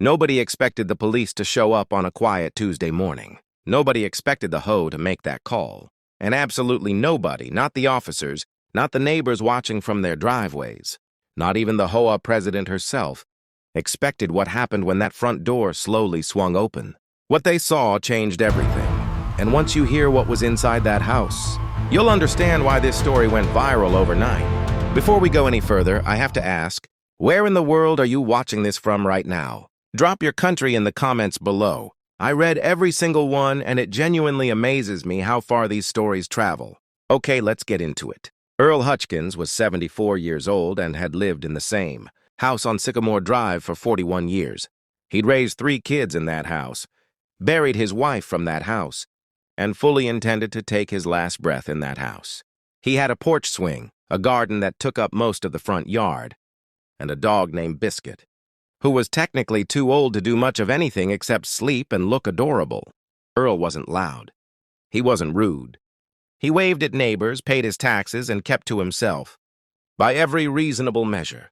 Nobody expected the police to show up on a quiet Tuesday morning. Nobody expected the HO to make that call. And absolutely nobody, not the officers, not the neighbors watching from their driveways, not even the HOA president herself, expected what happened when that front door slowly swung open. What they saw changed everything. And once you hear what was inside that house, you'll understand why this story went viral overnight. Before we go any further, I have to ask, where in the world are you watching this from right now? Drop your country in the comments below. I read every single one, and it genuinely amazes me how far these stories travel. Okay, let's get into it. Earl Hutchins was 74 years old and had lived in the same house on Sycamore Drive for 41 years. He'd raised 3 kids in that house, buried his wife from that house, and fully intended to take his last breath in that house. He had a porch swing, a garden that took up most of the front yard, and a dog named Biscuit, who was technically too old to do much of anything except sleep and look adorable. Earl wasn't loud. He wasn't rude. He waved at neighbors, paid his taxes, and kept to himself. By every reasonable measure,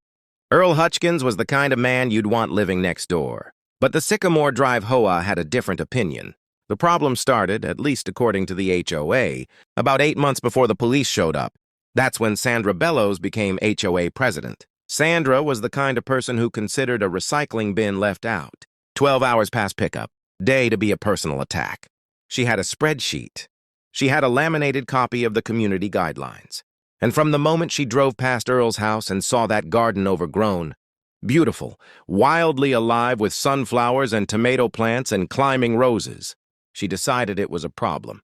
Earl Hutchins was the kind of man you'd want living next door. But the Sycamore Drive HOA had a different opinion. The problem started, at least according to the HOA, about 8 months before the police showed up. That's when Sandra Bellows became HOA president. Sandra was the kind of person who considered a recycling bin left out. 12 hours past pickup, day to be a personal attack. She had a spreadsheet. She had a laminated copy of the community guidelines. And from the moment she drove past Earl's house and saw that garden overgrown, beautiful, wildly alive with sunflowers and tomato plants and climbing roses, she decided it was a problem.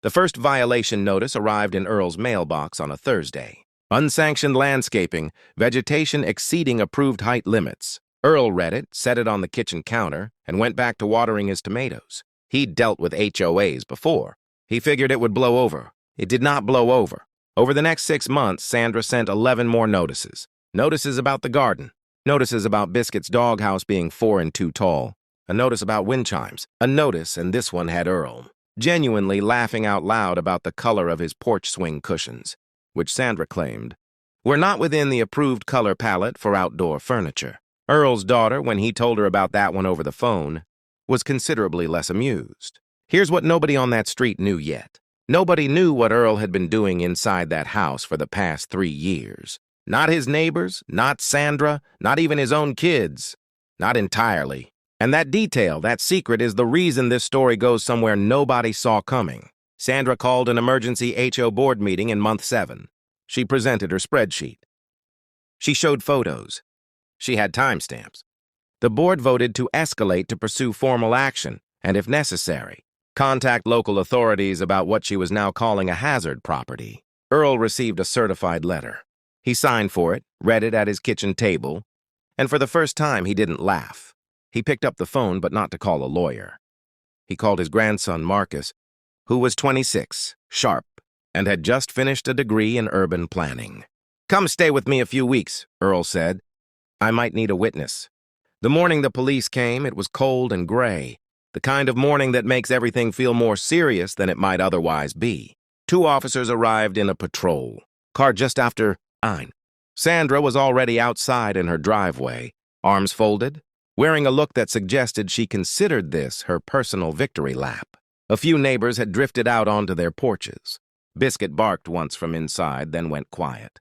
The first violation notice arrived in Earl's mailbox on a Thursday. Unsanctioned landscaping, vegetation exceeding approved height limits. Earl read it, set it on the kitchen counter, and went back to watering his tomatoes. He'd dealt with HOAs before. He figured it would blow over. It did not blow over. Over the next 6 months, Sandra sent 11 more notices. Notices about the garden. Notices about Biscuit's doghouse being 4 and 2 tall. A notice about wind chimes. A notice, and this one had Earl genuinely laughing out loud about the color of his porch swing cushions, which Sandra claimed were not within the approved color palette for outdoor furniture. Earl's daughter, when he told her about that one over the phone, was considerably less amused. Here's what nobody on that street knew yet. Nobody knew what Earl had been doing inside that house for the past 3 years. Not his neighbors, not Sandra, not even his own kids. Not entirely. And that detail, that secret, is the reason this story goes somewhere nobody saw coming. Sandra called an emergency HO board meeting in month 7. She presented her spreadsheet. She showed photos. She had timestamps. The board voted to escalate to pursue formal action, and if necessary, contact local authorities about what she was now calling a hazard property. Earl received a certified letter. He signed for it, read it at his kitchen table, and for the first time he didn't laugh. He picked up the phone, but not to call a lawyer. He called his grandson, Marcus, who was 26, sharp, and had just finished a degree in urban planning. "Come stay with me a few weeks," Earl said. "I might need a witness." The morning the police came, it was cold and gray, the kind of morning that makes everything feel more serious than it might otherwise be. 2 officers arrived in a patrol car just after 9. Sandra was already outside in her driveway, arms folded, wearing a look that suggested she considered this her personal victory lap. A few neighbors had drifted out onto their porches. Biscuit barked once from inside, then went quiet.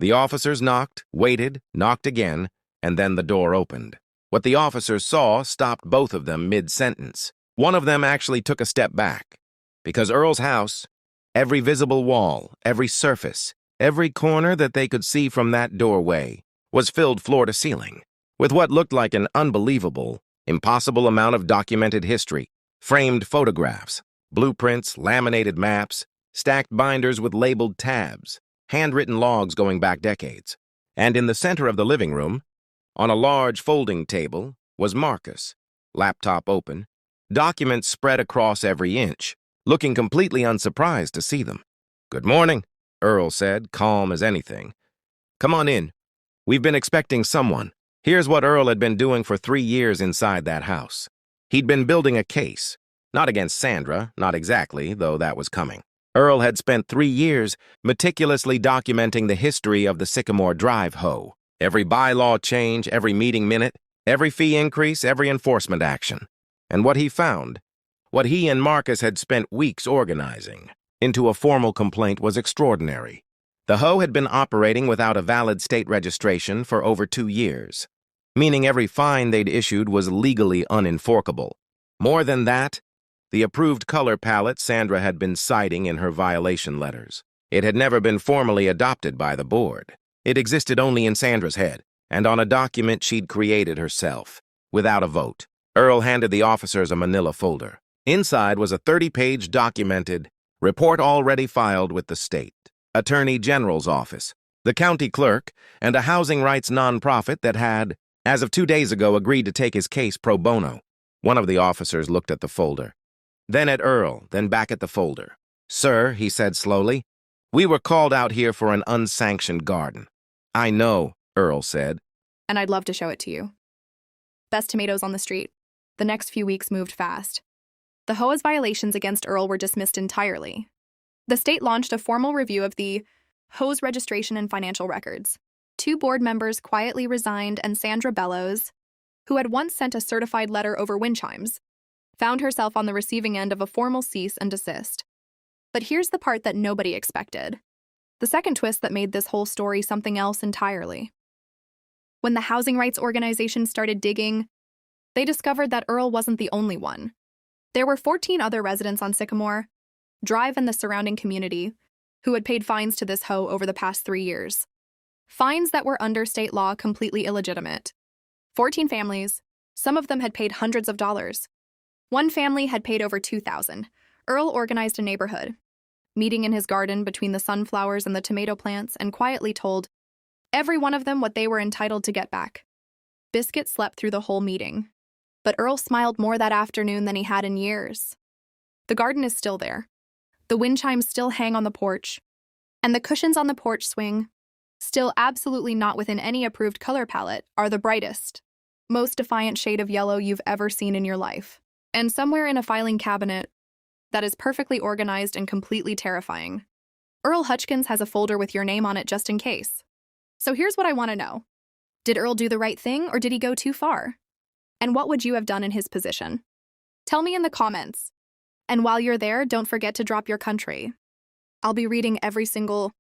The officers knocked, waited, knocked again, and then the door opened. What the officers saw stopped both of them mid-sentence. One of them actually took a step back, because Earl's house, every visible wall, every surface, every corner that they could see from that doorway, was filled floor to ceiling with what looked like an unbelievable, impossible amount of documented history. Framed photographs, blueprints, laminated maps, stacked binders with labeled tabs, handwritten logs going back decades. And in the center of the living room, on a large folding table, was Marcus, laptop open, documents spread across every inch, looking completely unsurprised to see them. "Good morning," Earl said, calm as anything. "Come on in. We've been expecting someone." Here's what Earl had been doing for 3 years inside that house. He'd been building a case, not against Sandra, not exactly, though that was coming. Earl had spent 3 years meticulously documenting the history of the Sycamore Drive HO. Every bylaw change, every meeting minute, Every fee increase, every enforcement action. And what he found, what he and Marcus had spent weeks organizing, into a formal complaint was extraordinary. The HO had been operating without a valid state registration for over 2 years, meaning every fine they'd issued was legally unenforceable. More than that, the approved color palette Sandra had been citing in her violation letters. It had never been formally adopted by the board. It existed only in Sandra's head, and on a document she'd created herself, without a vote. Earl handed the officers a manila folder. Inside was a 30-page documented report already filed with the state Attorney General's office, the county clerk, and a housing rights nonprofit that had, as of 2 days ago, agreed to take his case pro bono. One of the officers looked at the folder, then at Earl, then back at the folder. "Sir," he said slowly, "we were called out here for an unsanctioned garden." "I know," Earl said. "And I'd love to show it to you." Best tomatoes on the street. The next few weeks moved fast. The HOA's violations against Earl were dismissed entirely. The state launched a formal review of the HOA's registration and financial records. 2 board members quietly resigned, and Sandra Bellows, who had once sent a certified letter over wind chimes, found herself on the receiving end of a formal cease and desist. But here's the part that nobody expected. The second twist that made this whole story something else entirely. When the housing rights organization started digging, they discovered that Earl wasn't the only one. There were 14 other residents on Sycamore Drive and the surrounding community who had paid fines to this HO over the past 3 years. Fines that were under state law completely illegitimate. 14 families, some of them had paid hundreds of dollars. One family had paid over $2,000. Earl organized a neighborhood, meeting in his garden between the sunflowers and the tomato plants, and quietly told every one of them what they were entitled to get back. Biscuit slept through the whole meeting, but Earl smiled more that afternoon than he had in years. The garden is still there. The wind chimes still hang on the porch, and the cushions on the porch swing, still absolutely not within any approved color palette, are the brightest, most defiant shade of yellow you've ever seen in your life. And somewhere in a filing cabinet that is perfectly organized and completely terrifying, Earl Hutchins has a folder with your name on it just in case. So here's what I want to know. Did Earl do the right thing, or did he go too far? And what would you have done in his position? Tell me in the comments. And while you're there, don't forget to drop your country. I'll be reading every single